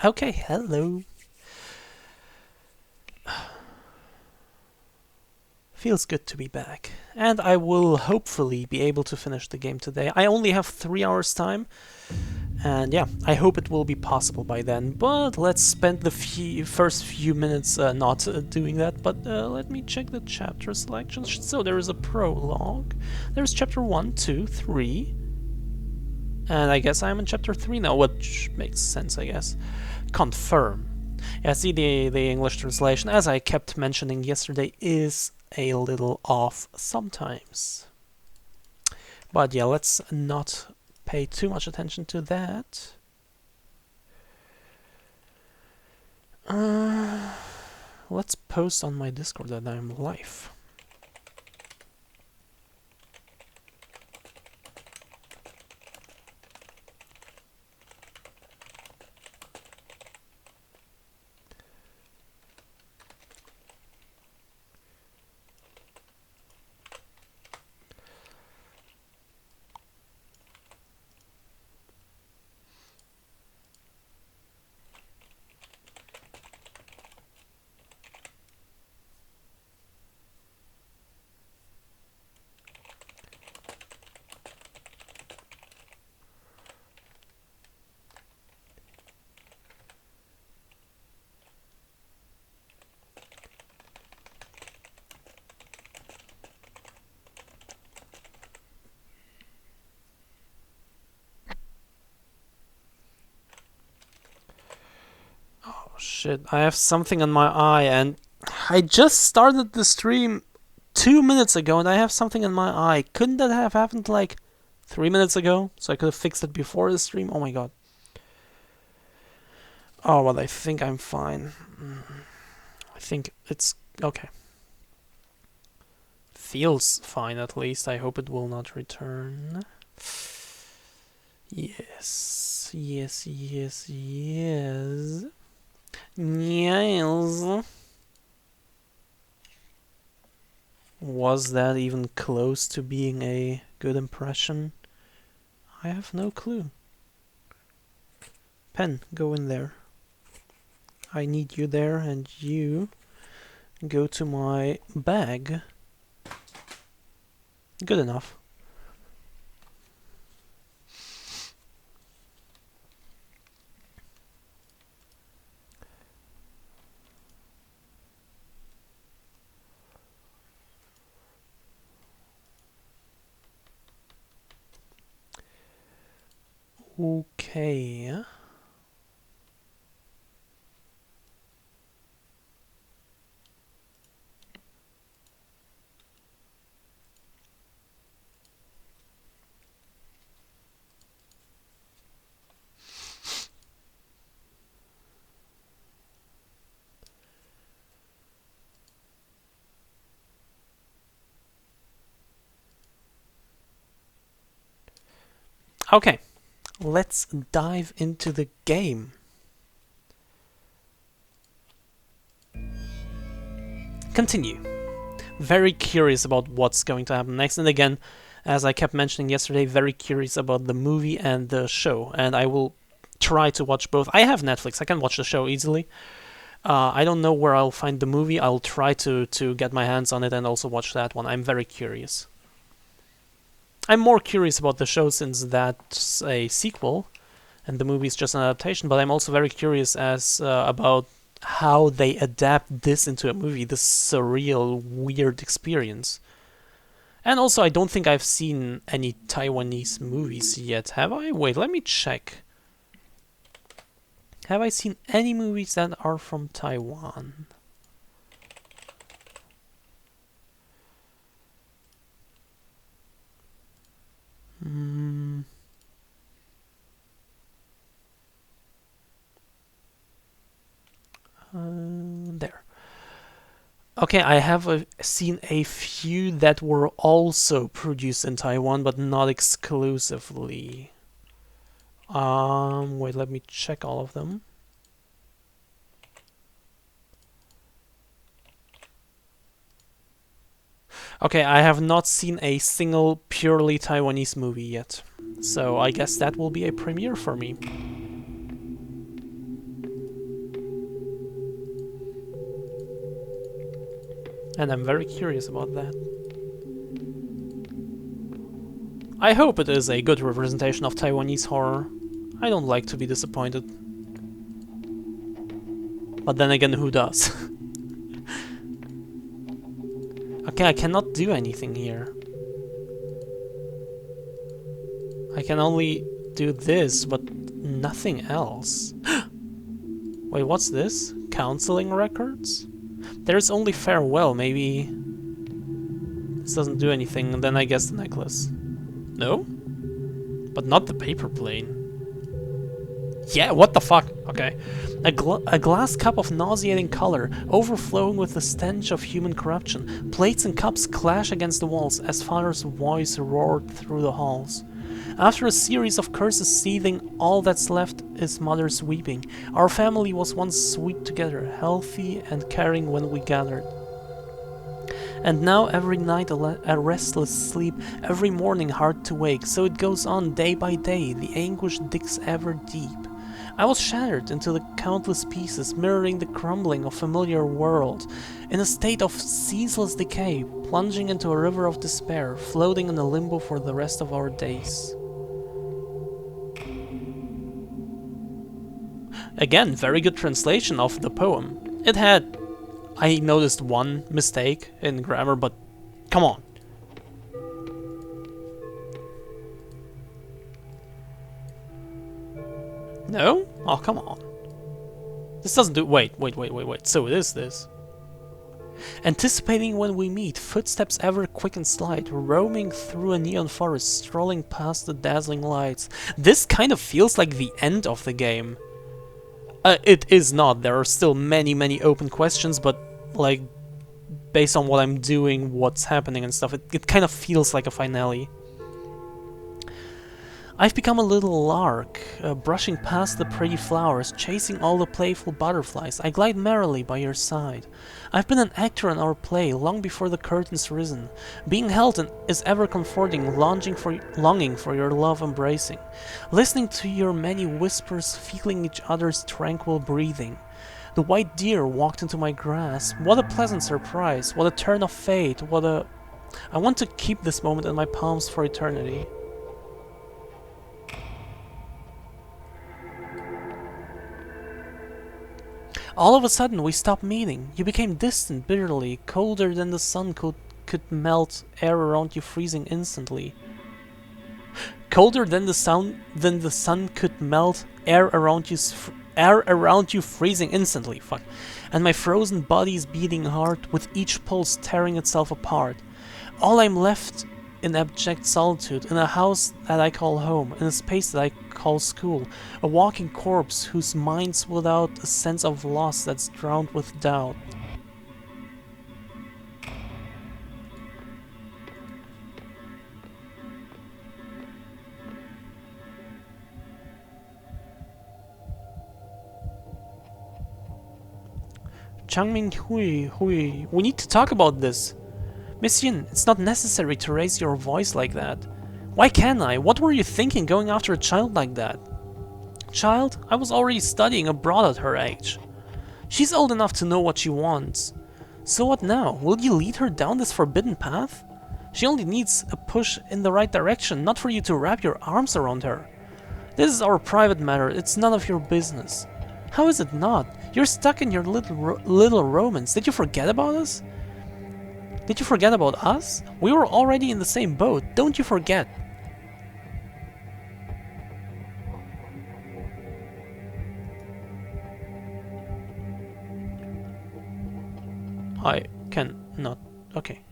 Okay, hello. Feels good to be back. And I will hopefully be able to finish the game today. I only have 3 hours time. And yeah, I hope it will be possible by then. But let's spend the first few minutes not doing that. But let me check the chapter selections. So there is a prologue. There's chapter 1, 2, 3. And I guess I'm in chapter 3 now, which makes sense, I guess. Confirm. Yeah, see, the English translation, as I kept mentioning yesterday, is a little off sometimes. But yeah, let's not pay too much attention to that. Let's post on my Discord that I'm live. Shit, I have something on my eye, and I just started the stream 2 minutes ago, and I have something in my eye. Couldn't that have happened like 3 minutes ago? So I could have fixed it before the stream? Oh my god. Oh, well, I think I'm fine. I think it's okay. Feels fine, at least. I hope it will not return. Yes. Yes, yes, yes. Yes. Was that even close to being a good impression? I have no clue. Pen, go in there. I need you there, and you go to my bag. Good enough. Okay. Okay, let's dive into the game. Continue. Very curious about what's going to happen next, and again, as I kept mentioning yesterday, very curious about the movie and the show, and I will try to watch both. I have Netflix, I can watch the show easily. I don't know where I'll find the movie. I'll try to get my hands on it and also watch that one. I'm very curious. I'm more curious about the show since that's a sequel and the movie is just an adaptation, but I'm also very curious as about how they adapt this into a movie, this surreal, weird experience. And also, I don't think I've seen any Taiwanese movies yet, have I? Wait, let me check. Have I seen any movies that are from Taiwan? There. Okay, I have seen a few that were also produced in Taiwan, but not exclusively. Wait, let me check all of them. Okay, I have not seen a single purely Taiwanese movie yet. So I guess that will be a premiere for me. And I'm very curious about that. I hope it is a good representation of Taiwanese horror. I don't like to be disappointed. But then again, who does? Okay, I cannot do anything here. I can only do this, but nothing else. Wait, what's this? Counseling records? There's only farewell, maybe... This doesn't do anything, and then I guess the necklace. No? But not the paper plane. Yeah, what the fuck? Okay. A glass cup of nauseating color, overflowing with the stench of human corruption. Plates and cups clash against the walls as father's voice roared through the halls. After a series of curses seething, all that's left is mother's weeping. Our family was once sweet together, healthy and caring when we gathered. And now every night a restless sleep, every morning hard to wake. So it goes on day by day, the anguish digs ever deep. I was shattered into the countless pieces, mirroring the crumbling of familiar world, in a state of ceaseless decay, plunging into a river of despair, floating in a limbo for the rest of our days. Again, very good translation of the poem. It had... I noticed one mistake in grammar, but come on. No? Oh, come on. This doesn't do... Wait. So it is this. Anticipating when we meet, footsteps ever quick and slight, roaming through a neon forest, strolling past the dazzling lights. This kind of feels like the end of the game. It is not. There are still many open questions, but, like, based on what I'm doing, what's happening and stuff, it kind of feels like a finale. I've become a little lark, brushing past the pretty flowers, chasing all the playful butterflies. I glide merrily by your side. I've been an actor in our play long before the curtain's risen. Being held is ever comforting, longing for your love embracing. Listening to your many whispers, feeling each other's tranquil breathing. The white deer walked into my grasp. What a pleasant surprise, what a turn of fate, what a... I want to keep this moment in my palms for eternity. All of a sudden, we stopped meeting. You became distant, bitterly, colder than the sun could melt, air around you freezing instantly. Colder than the sun could melt, air around you freezing instantly. Fuck. And my frozen body's beating hard, with each pulse tearing itself apart. All I'm left in abject solitude, in a house that I call home, in a space that I call school, a walking corpse whose mind's without a sense of loss that's drowned with doubt. Changming Hui, we need to talk about this. Miss Yin, it's not necessary to raise your voice like that. Why can't I? What were you thinking going after a child like that? Child? I was already studying abroad at her age. She's old enough to know what she wants. So what now? Will you lead her down this forbidden path? She only needs a push in the right direction, not for you to wrap your arms around her. This is our private matter, it's none of your business. How is it not? You're stuck in your little romance. Did you forget about us? Did you forget about us? We were already in the same boat, don't you forget. I cannot. Okay.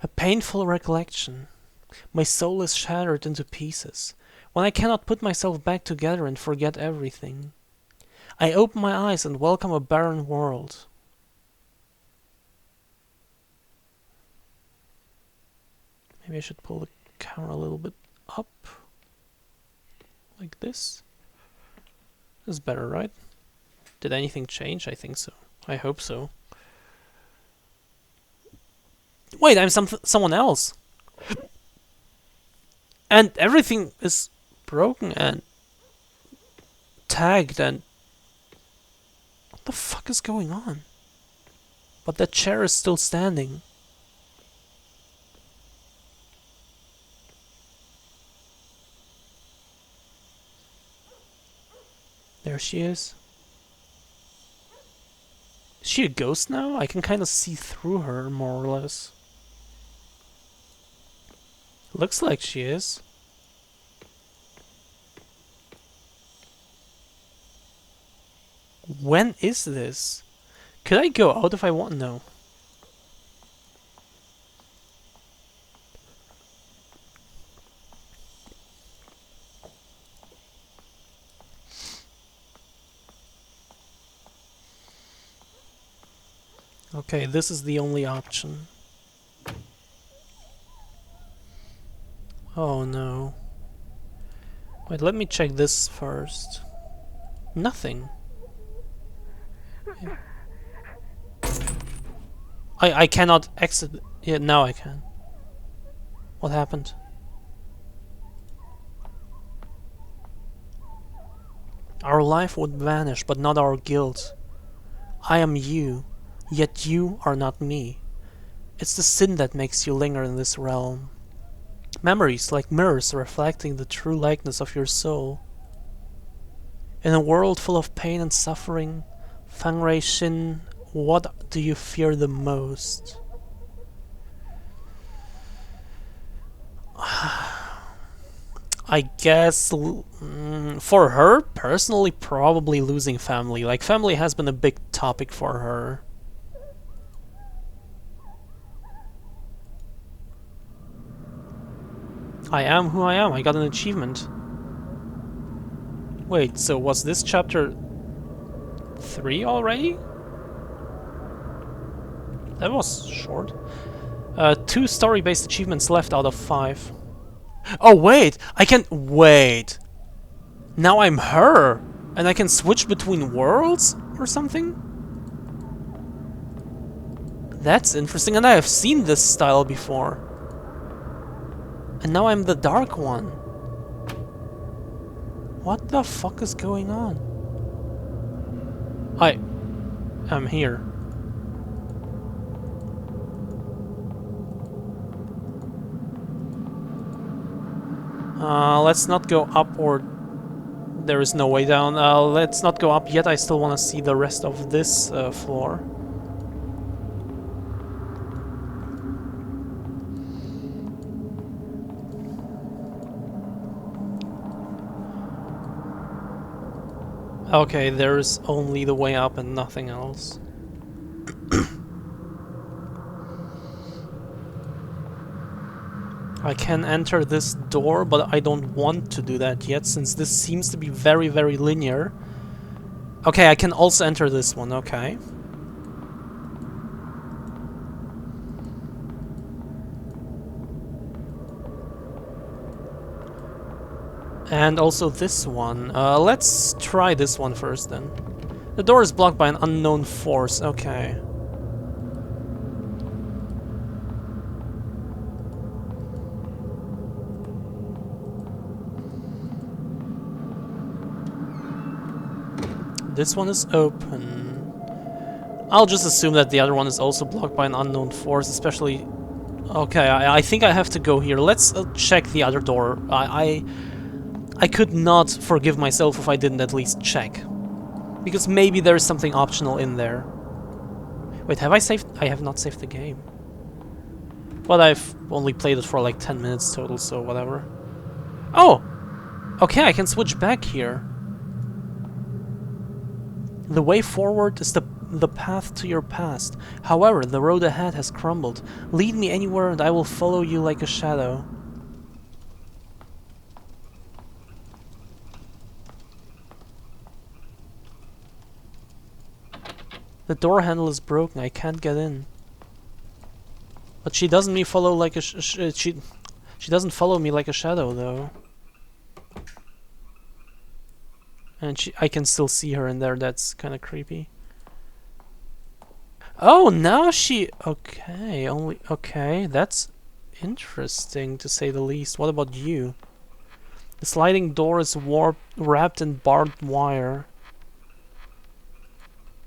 A painful recollection. My soul is shattered into pieces. When I cannot put myself back together and forget everything. I open my eyes and welcome a barren world. Maybe I should pull the camera a little bit up. Like this. This is better, right? Did anything change? I think so. I hope so. Wait, I'm someone else. And everything is broken and tagged and... What the fuck is going on? But that chair is still standing. There she is. Is she a ghost now? I can kind of see through her, more or less. Looks like she is. When is this? Could I go out if I want? No. Okay, this is the only option. Oh no. Wait, let me check this first. Nothing. Yeah. I cannot exit. Yeah, now I can. What happened? Our life would vanish, but not our guilt. I am you, yet you are not me. It's the sin that makes you linger in this realm. Memories like mirrors reflecting the true likeness of your soul. In a world full of pain and suffering, Fangray Shin, what do you fear the most? I guess for her, personally, probably losing family. Like, family has been a big topic for her. I am who I am. I got an achievement. Wait, so was this chapter 3 already? That was short. 2 story-based achievements left out of 5. Oh wait! I can... Wait! Now I'm her! And I can switch between worlds? Or something? That's interesting, and I have seen this style before. And now I'm the dark one. What the fuck is going on? Hi. I'm here. Let's not go up, or there is no way down. Let's not go up yet. I still want to see the rest of this floor. Okay, there's only the way up and nothing else. I can enter this door, but I don't want to do that yet, since this seems to be very, very linear. Okay, I can also enter this one, okay. And also this one. Let's try this one first, then. The door is blocked by an unknown force, okay. This one is open. I'll just assume that the other one is also blocked by an unknown force, especially... Okay, I think I have to go here. Let's check the other door. I could not forgive myself if I didn't at least check. Because maybe there's something optional in there. Wait, have I saved? I have not saved the game. But I've only played it for like 10 minutes total, so whatever. Oh! Okay, I can switch back here. The way forward is the the path to your past. However, the road ahead has crumbled. Lead me anywhere and I will follow you like a shadow. The door handle is broken. I can't get in. But she doesn't me follow like a she doesn't follow me like a shadow though. And I can still see her in there. That's kind of creepy. Oh, now she... Okay, only... Okay, that's interesting to say the least. What about you? The sliding door is wrapped in barbed wire.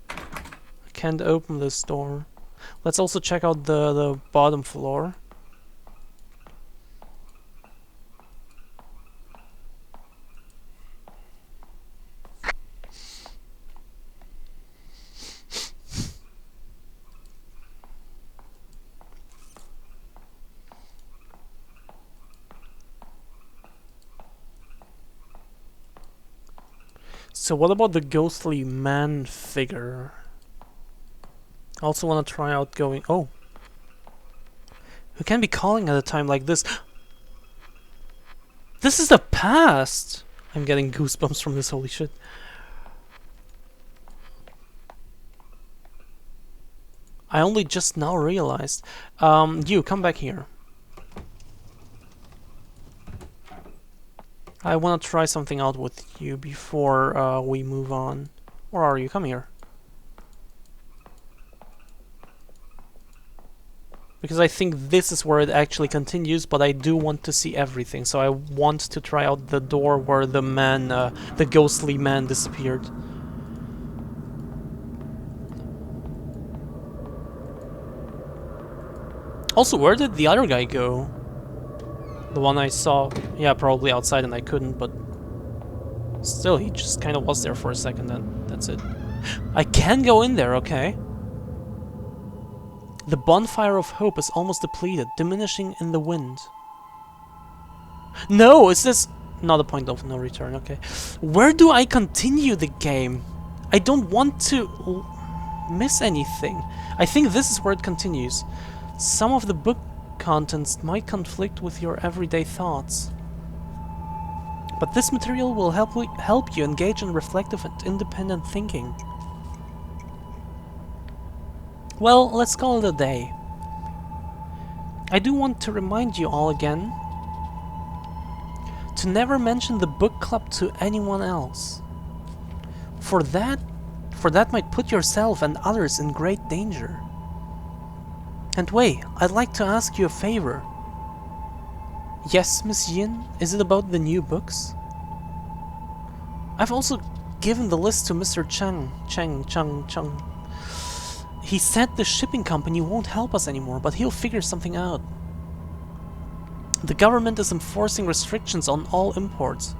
I can't open this door. Let's also check out the bottom floor. So what about the ghostly man figure? I also want to try out going... Oh! Who can be calling at a time like this? This is the past! I'm getting goosebumps from this, holy shit. I only just now realized. You, come back here. I want to try something out with you before we move on. Where are you? Come here. Because I think this is where it actually continues, but I do want to see everything. So I want to try out the door where the man, the ghostly man disappeared. Also, where did the other guy go? The one I saw, yeah, probably outside and I couldn't, but still, he just kind of was there for a second and that's it. I can go in there, okay. The bonfire of hope is almost depleted, diminishing in the wind. No, is this not a point of no return? Okay. Where do I continue the game? I don't want to miss anything. I think this is where it continues. Some of the book contents might conflict with your everyday thoughts. But this material will help you engage in reflective and independent thinking. Well, let's call it a day. I do want to remind you all again to never mention the book club to anyone else. For that might put yourself and others in great danger. And wait, I'd like to ask you a favor. Yes, Miss Yin, is it about the new books? I've also given the list to Mr. Cheng. He said the shipping company won't help us anymore, but he'll figure something out. The government is enforcing restrictions on all imports.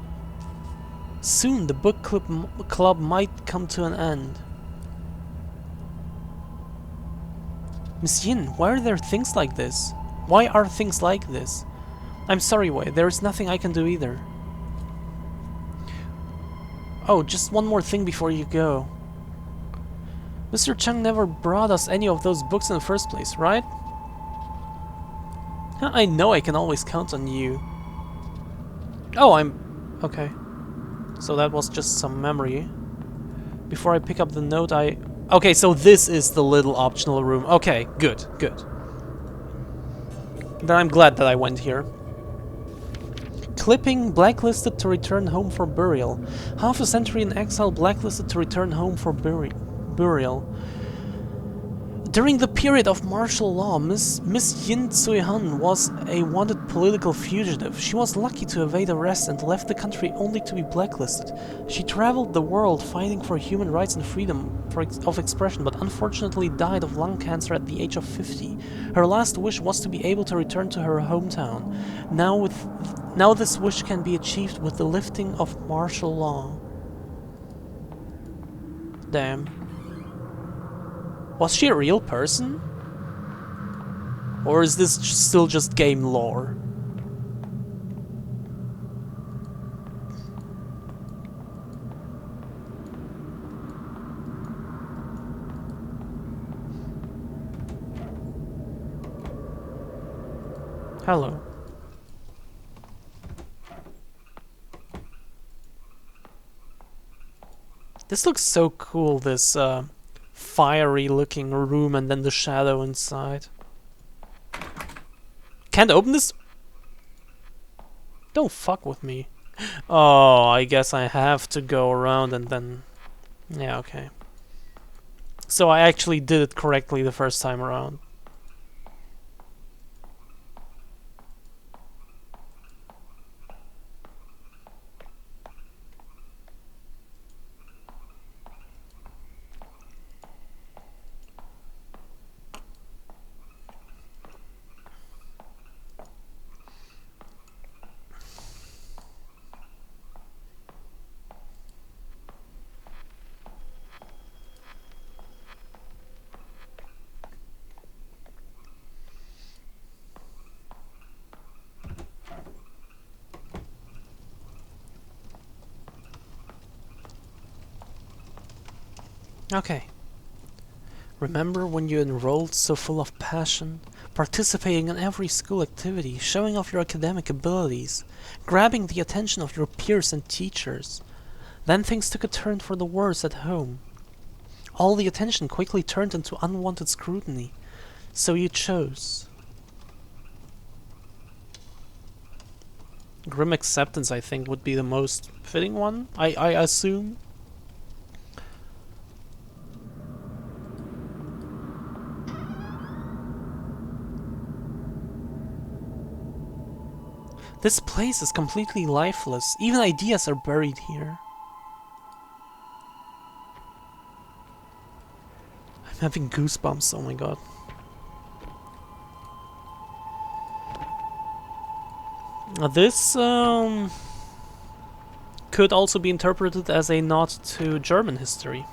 Soon the book club might come to an end. Miss Yin, why are there things like this? Why are things like this? I'm sorry, Wei, there is nothing I can do either. Oh, just one more thing before you go. Mr. Cheng never brought us any of those books in the first place, right? I know I can always count on you. Oh, okay. So that was just some memory. Before I pick up the note, okay, so this is the little optional room. Okay, good, good. Then I'm glad that I went here. Clipping, blacklisted to return home for burial. Half a century in exile, blacklisted to return home for burial. During the period of martial law, Miss Yin Tsui-han was a wanted political fugitive. She was lucky to evade arrest and left the country only to be blacklisted. She traveled the world fighting for human rights and freedom of expression, but unfortunately died of lung cancer at the age of 50. Her last wish was to be able to return to her hometown. Now this wish can be achieved with the lifting of martial law. Damn. Was she a real person? Or is this still just game lore? Hello. This looks so cool, this fiery looking room and then the shadow inside. Can't open this? Don't fuck with me. Oh, I guess I have to go around and then... Yeah, okay. So I actually did it correctly the first time around. Okay. Remember when you enrolled so full of passion, participating in every school activity, showing off your academic abilities, grabbing the attention of your peers and teachers? Then things took a turn for the worse at home. All the attention quickly turned into unwanted scrutiny. So you chose. Grim acceptance, I think, would be the most fitting one, I assume. This place is completely lifeless. Even ideas are buried here. I'm having goosebumps, oh my god. This could also be interpreted as a nod to German history.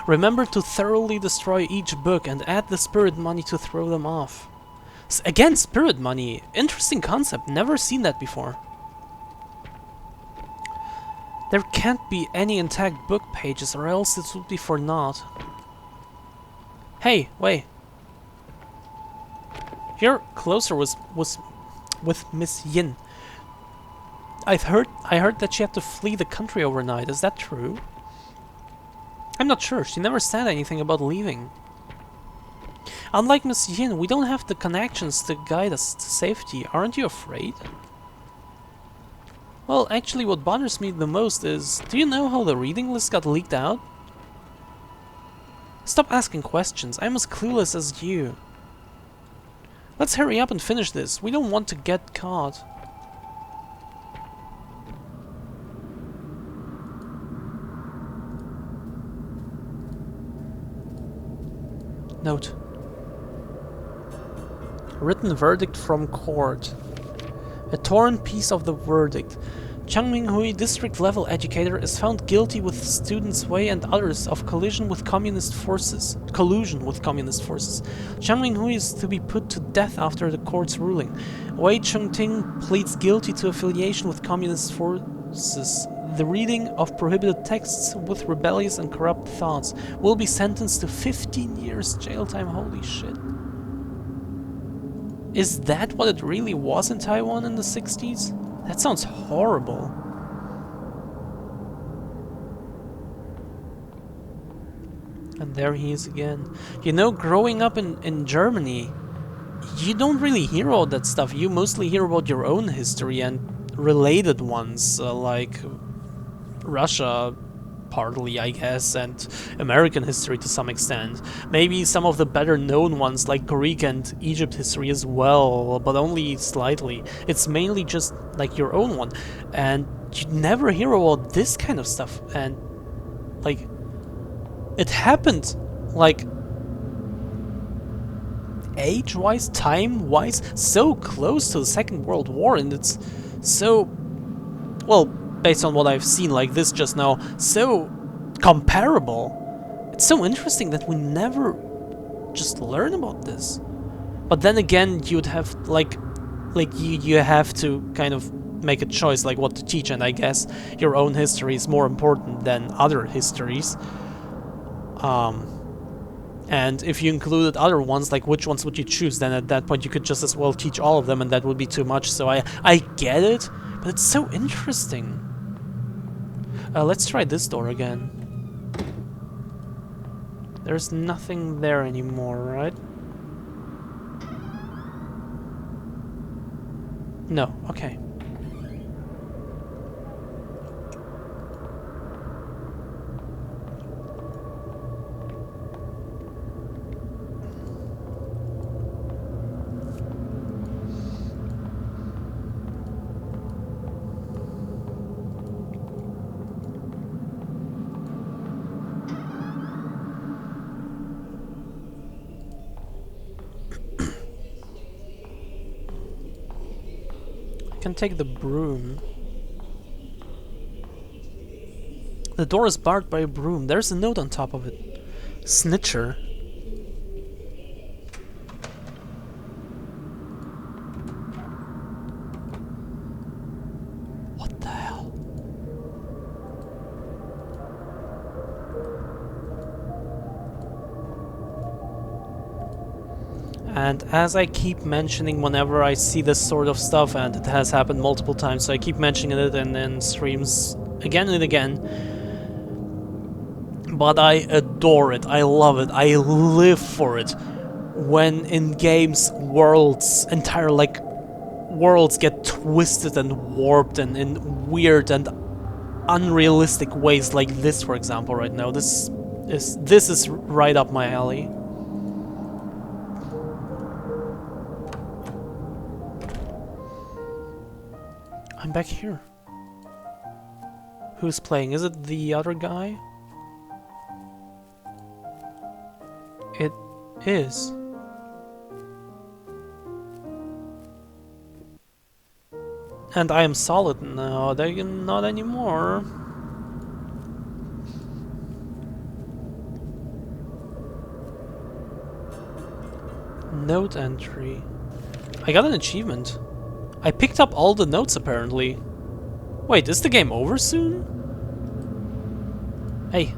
Remember to thoroughly destroy each book and add the spirit money to throw them off. Again, spirit money. Interesting concept. Never seen that before. There can't be any intact book pages or else it would be for naught. Hey, wait. Your closer was with Miss Yin. I heard that she had to flee the country overnight. Is that true? I'm not sure. She never said anything about leaving. Unlike Miss Yin, we don't have the connections to guide us to safety. Aren't you afraid? Well, actually what bothers me the most is, do you know how the reading list got leaked out? Stop asking questions. I'm as clueless as you. Let's hurry up and finish this. We don't want to get caught. Note. Written verdict from court. A torn piece of the verdict. Chang Minghui, district-level educator, is found guilty with students Wei and others of collusion with communist forces. Chang Minghui is to be put to death after the court's ruling. Wei Chengting pleads guilty to affiliation with communist forces. The reading of prohibited texts with rebellious and corrupt thoughts will be sentenced to 15 years jail time. Holy shit. Is that what it really was in Taiwan in the 60s? That sounds horrible. And there he is again. You know, growing up in Germany, you don't really hear all that stuff. You mostly hear about your own history and related ones, like Russia, partly, I guess, and American history to some extent. Maybe some of the better known ones like Greek and Egypt history as well, but only slightly. It's mainly just like your own one, and you never hear about this kind of stuff. And like, it happened like age-wise, time-wise, so close to the Second World War, and it's so, well, based on what I've seen like this just now, so comparable. It's so interesting that we never just learn about this. But then again, you'd have like you have to kind of make a choice like what to teach, and I guess your own history is more important than other histories. And if you included other ones, like which ones would you choose? Then at that point you could just as well teach all of them, and that would be too much. So I get it, but it's so interesting. Let's try this door again. There's nothing there anymore, right? No, okay. Can take the broom. The door is barred by a broom. There's a note on top of it. Snitcher. What the hell? And as I keep mentioning whenever I see this sort of stuff, and it has happened multiple times, so I keep mentioning it in streams again and again, but I adore it, I love it, I live for it. When in games entire worlds get twisted and warped and in weird and unrealistic ways, like this for example right now. This is right up my alley. I'm back here. Who's playing? Is it the other guy? It is. And I am solid now. They not anymore. Note entry. I got an achievement. I picked up all the notes apparently. Wait, is the game over soon? Hey.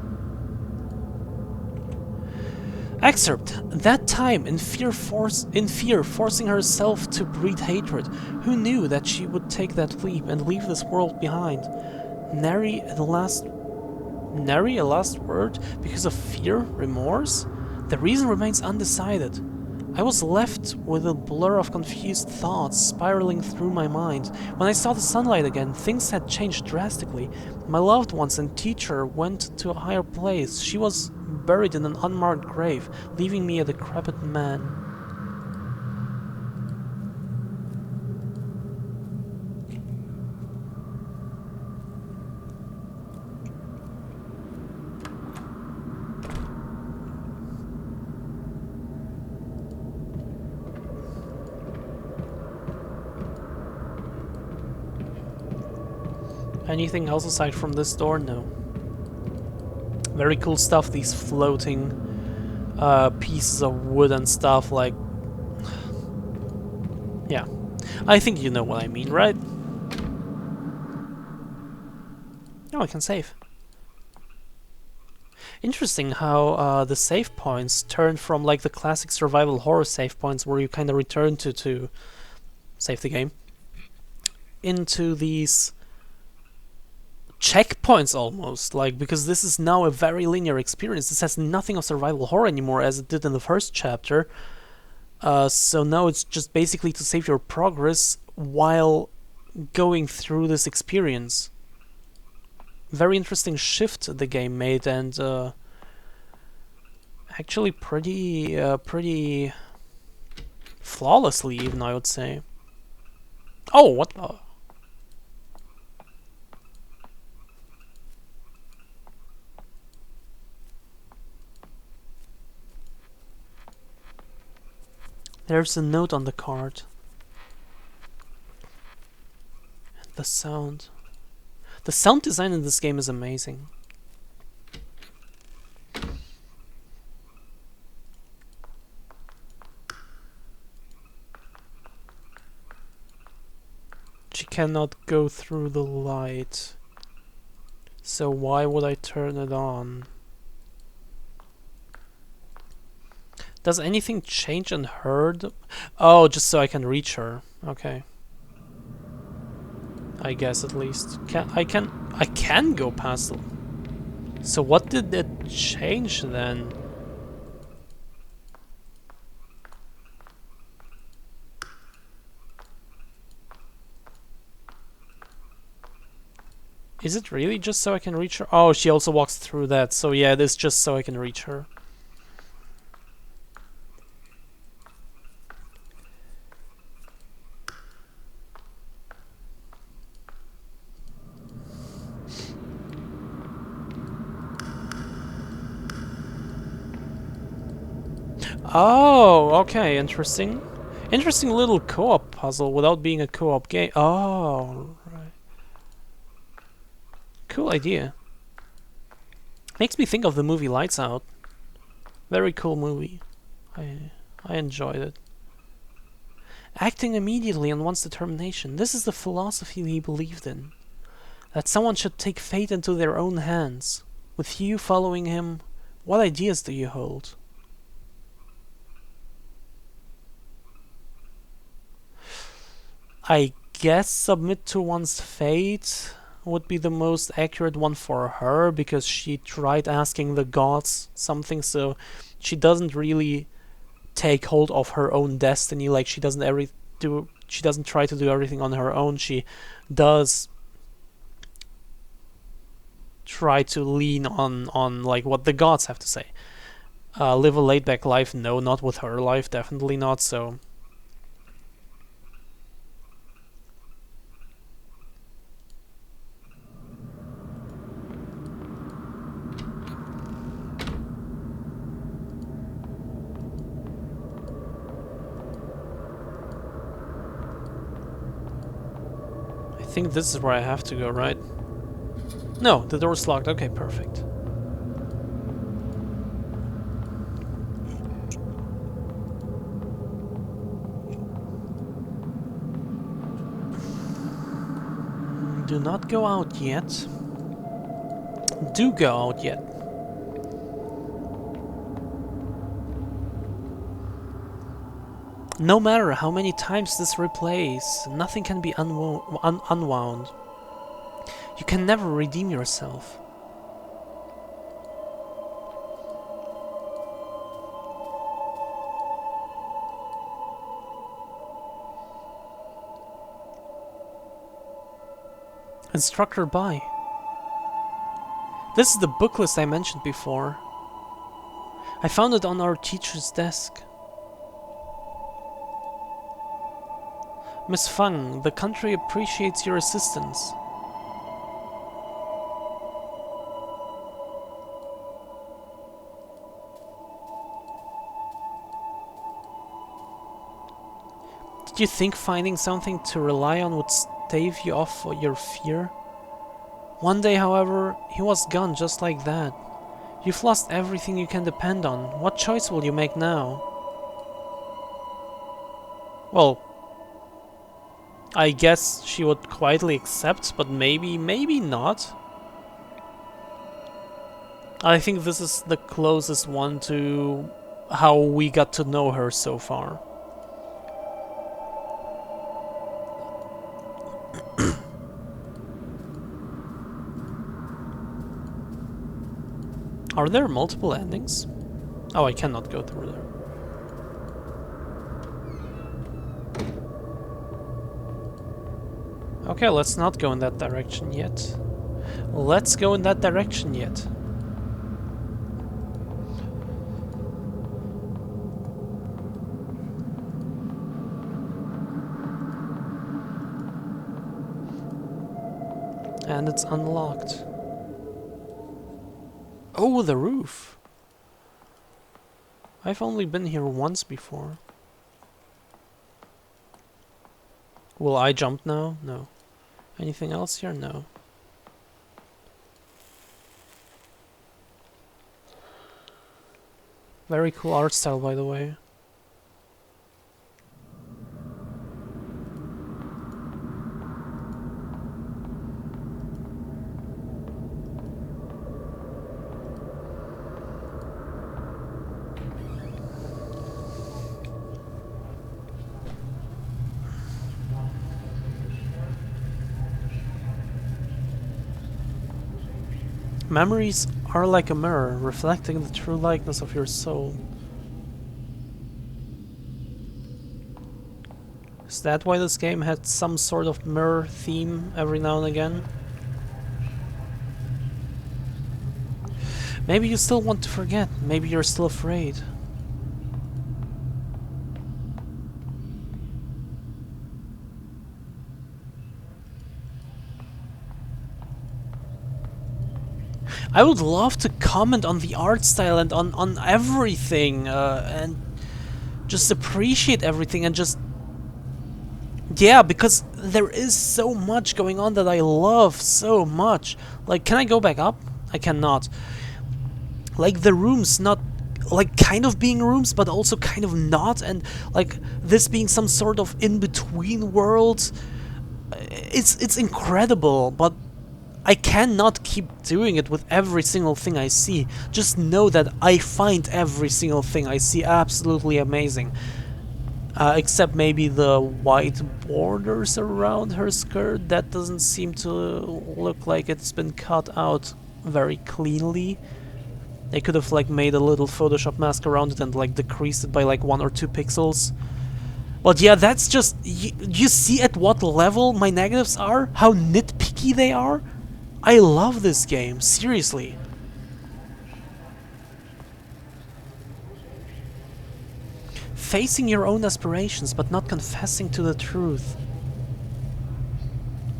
Excerpt. That time, in fear forcing herself to breed hatred. Who knew that she would take that leap and leave this world behind? Nary a last word? Because of fear? Remorse? The reason remains undecided. I was left with a blur of confused thoughts spiraling through my mind. When I saw the sunlight again, things had changed drastically. My loved ones and teacher went to a higher place. She was buried in an unmarked grave, leaving me a decrepit man. Anything else aside from this door? No. Very cool stuff, these floating pieces of wood and stuff, like... yeah. I think you know what I mean, right? Oh, I can save. Interesting how the save points turned from like the classic survival horror save points where you kind of return to save the game into these checkpoints almost, like, because this is now a very linear experience. This has nothing of survival horror anymore as it did in the first chapter. So now it's just basically to save your progress while going through this experience. Very interesting shift the game made, and actually pretty flawlessly even, I would say. Oh, what the... There's a note on the card. And the sound. The sound design in this game is amazing. She cannot go through the light. So why would I turn it on? Does anything change in her? Oh, just so I can reach her. Okay. I guess at least. I can go past them. So what did it change then? Is it really just so I can reach her? Oh, she also walks through that. So yeah, it is just so I can reach her. Oh, okay, interesting. Interesting little co-op puzzle without being a co-op game. Oh, right. Cool idea. Makes me think of the movie Lights Out. Very cool movie. I enjoyed it. Acting immediately on one's determination. This is the philosophy he believed in. That someone should take fate into their own hands. With you following him, what ideas do you hold? I guess submit to one's fate would be the most accurate one for her, because she tried asking the gods something, so she doesn't really take hold of her own destiny. Like, she doesn't try to do everything on her own. She does try to lean on like what the gods have to say. Live a laid back life? No, not with her life, definitely not. So I think this is where I have to go, right? No, the door's locked. Okay, perfect. Do not go out yet. Do go out yet. No matter how many times this replays, nothing can be unwound. You can never redeem yourself. Instructor by. This is the book list I mentioned before. I found it on our teacher's desk. Miss Feng, the country appreciates your assistance. Did you think finding something to rely on would stave you off your fear? One day, however, he was gone just like that. You've lost everything you can depend on. What choice will you make now? Well, I guess she would quietly accept, but maybe not. I think this is the closest one to how we got to know her so far. Are there multiple endings? Oh, I cannot go through there. Okay, let's not go in that direction yet. Let's go in that direction yet. And it's unlocked. Oh, the roof! I've only been here once before. Will I jump now? No. Anything else here? No. Very cool art style, by the way. Memories are like a mirror, reflecting the true likeness of your soul. Is that why this game had some sort of mirror theme every now and again? Maybe you still want to forget, maybe you're still afraid. I would love to comment on the art style and on everything, and just appreciate everything and just... Yeah, because there is so much going on that I love so much. Like, can I go back up? I cannot. Like, the rooms not... like, kind of being rooms, but also kind of not, and, like, this being some sort of in-between world. It's incredible, but I cannot keep doing it with every single thing I see. Just know that I find every single thing I see absolutely amazing. Except maybe the white borders around her skirt. That doesn't seem to look like it's been cut out very cleanly. They could have like made a little Photoshop mask around it and like decreased it by like 1 or 2 pixels. But yeah, that's just... you see at what level my negatives are? How nitpicky they are? I love this game, seriously. Facing your own aspirations, but not confessing to the truth.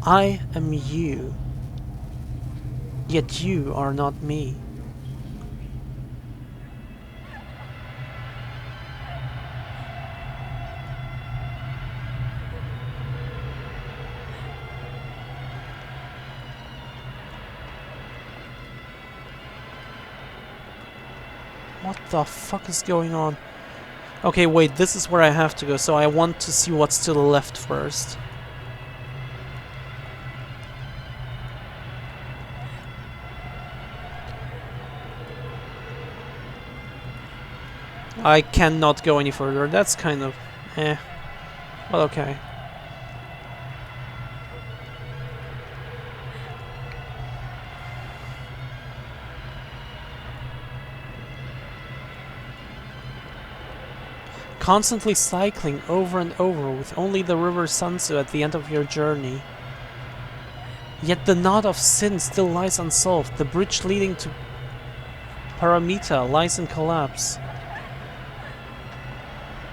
I am you, yet you are not me. What the fuck is going on? Okay, wait, this is where I have to go, so I want to see what's to the left first. I cannot go any further, that's kind of... eh. But okay. Constantly cycling over and over with only the river Sansu at the end of your journey. Yet the knot of sin still lies unsolved. The bridge leading to Paramita lies in collapse.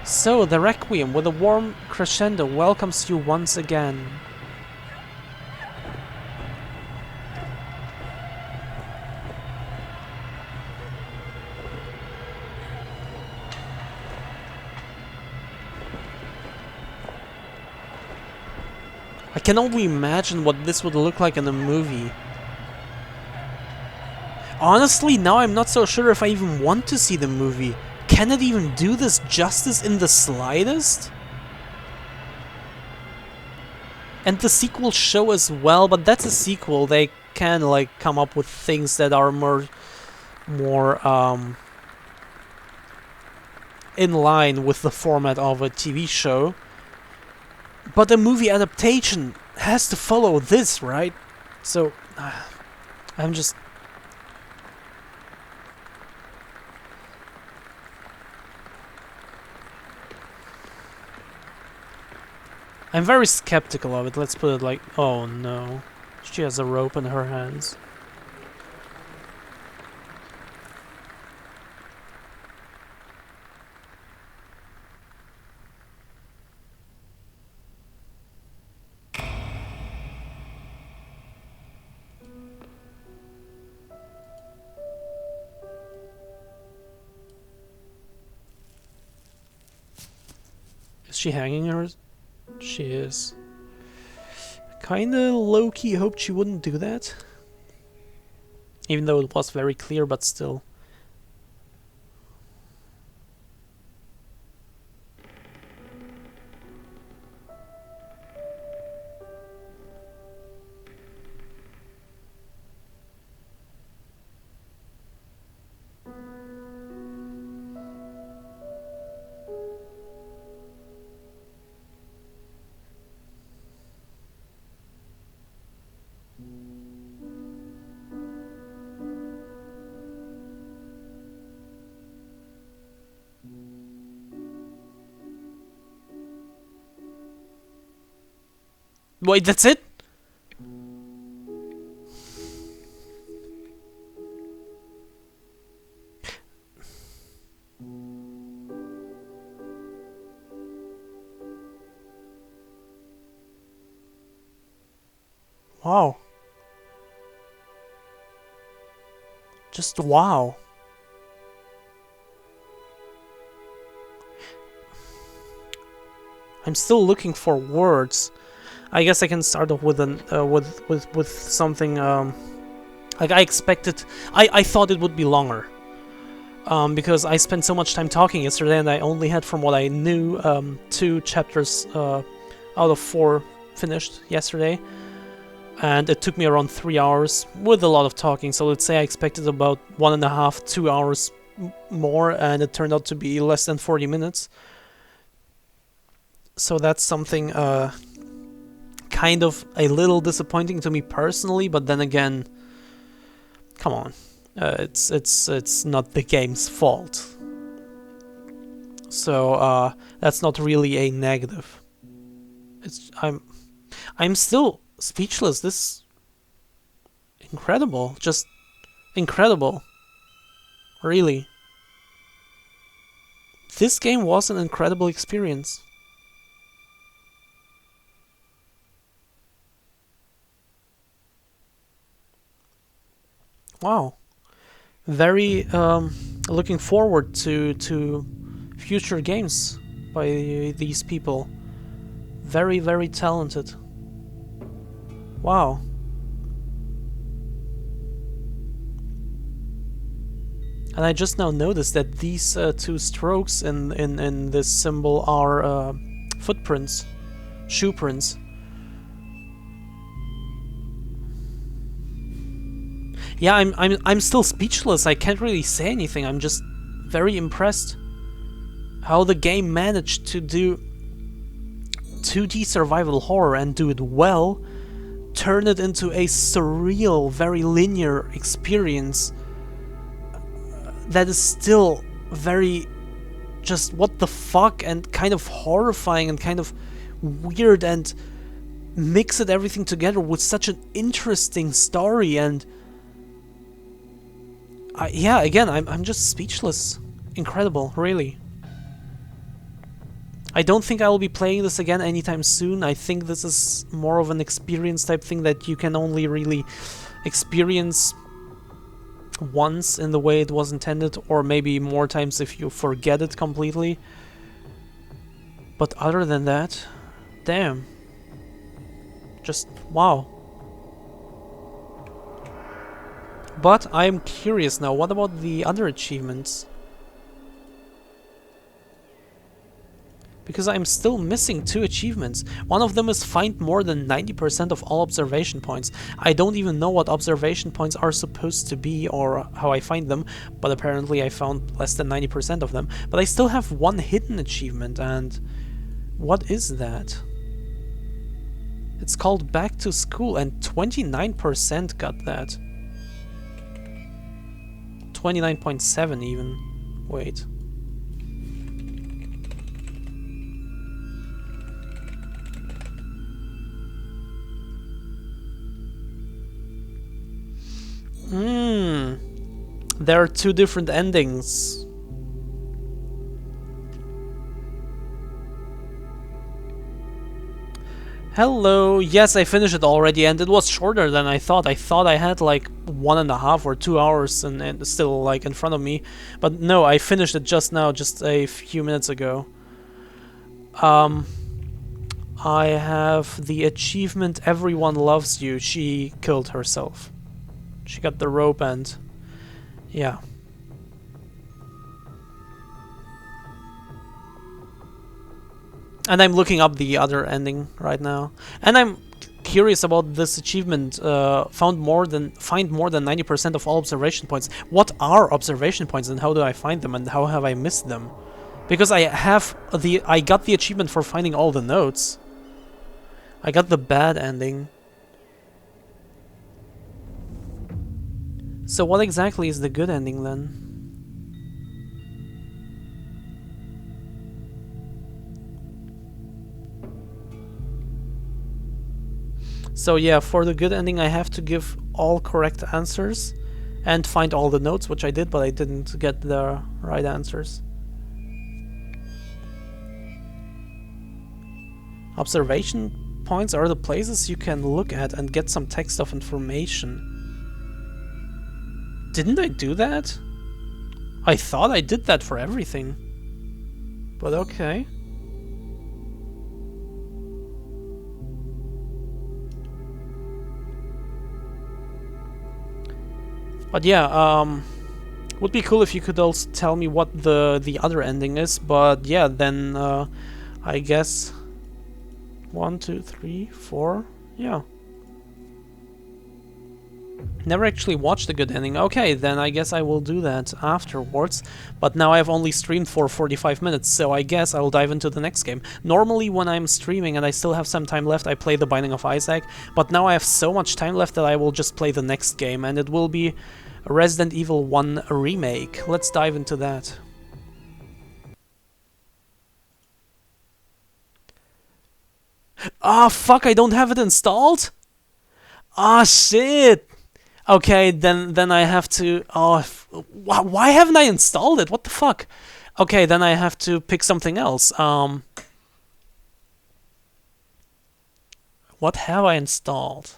So, the Requiem, with a warm crescendo, welcomes you once again. I can only imagine what this would look like in a movie. Honestly, now I'm not so sure if I even want to see the movie. Can it even do this justice in the slightest? And the sequel show as well, but that's a sequel. They can like come up with things that are more in line with the format of a TV show. But a movie adaptation has to follow this, right? So, I'm just... I'm very skeptical of it, let's put it like... oh no. She has a rope in her hands. Is she hanging her? She is. Kinda low-key hoped she wouldn't do that. Even though it was very clear, but still. Wait, that's it? Wow. Just wow. I'm still looking for words. I guess I can start off with an with something like I expected. I thought it would be longer. Because I spent so much time talking yesterday, and I only had, from what I knew, 2 chapters out of 4 finished yesterday, and it took me around 3 hours with a lot of talking. So let's say I expected about 1.5, 2 hours more, and it turned out to be less than 40 minutes. So that's something kind of a little disappointing to me personally, but then again, come on. It's not the game's fault, so that's not really a negative. I'm still speechless. This incredible, just incredible. Really, this game was an incredible experience. Wow. Very looking forward to future games by these people. Very, very talented. Wow. And I just now noticed that these 2 strokes in this symbol are footprints, shoe prints. Yeah, I'm still speechless. I can't really say anything. I'm just very impressed how the game managed to do 2D survival horror and do it well, turn it into a surreal, very linear experience that is still very just what the fuck and kind of horrifying and kind of weird, and mix it everything together with such an interesting story. And yeah, again, I'm just speechless. Incredible, really. I don't think I will be playing this again anytime soon. I think this is more of an experience type thing that you can only really experience once in the way it was intended, or maybe more times if you forget it completely. But other than that, damn. Just wow. But I'm curious now, what about the other achievements? Because I'm still missing 2 achievements. One of them is find more than 90% of all observation points. I don't even know what observation points are supposed to be or how I find them, but apparently I found less than 90% of them. But I still have 1 hidden achievement, and what is that? It's called Back to School, and 29% got that. 29.7 even. Wait. There are 2 different endings. Hello, yes, I finished it already, and it was shorter than I thought. I thought I had like 1.5 or 2 hours and still like in front of me, but no, I finished it just now, just a few minutes ago. I have the achievement Everyone Loves You. She killed herself. She got the rope and yeah. And I'm looking up the other ending right now. And I'm curious about this achievement. Find more than 90% of all observation points. What are observation points and how do I find them and how have I missed them? Because I got the achievement for finding all the notes. I got the bad ending. So what exactly is the good ending then? So yeah, for the good ending I have to give all correct answers and find all the notes, which I did, but I didn't get the right answers. Observation points are the places you can look at and get some text of information. Didn't I do that? I thought I did that for everything. But okay. But yeah, would be cool if you could also tell me what the other ending is. But yeah, then I guess 1, 2, 3, 4. Yeah. Never actually watched the good ending. Okay, then I guess I will do that afterwards. But now I've only streamed for 45 minutes, so I guess I will dive into the next game. Normally when I'm streaming and I still have some time left, I play The Binding of Isaac, but now I have so much time left that I will just play the next game, and it will be Resident Evil 1 Remake. Let's dive into that. Ah, fuck, I don't have it installed? Ah, shit! Okay, then I have to... Oh, why haven't I installed it? What the fuck? Okay, then I have to pick something else. What have I installed?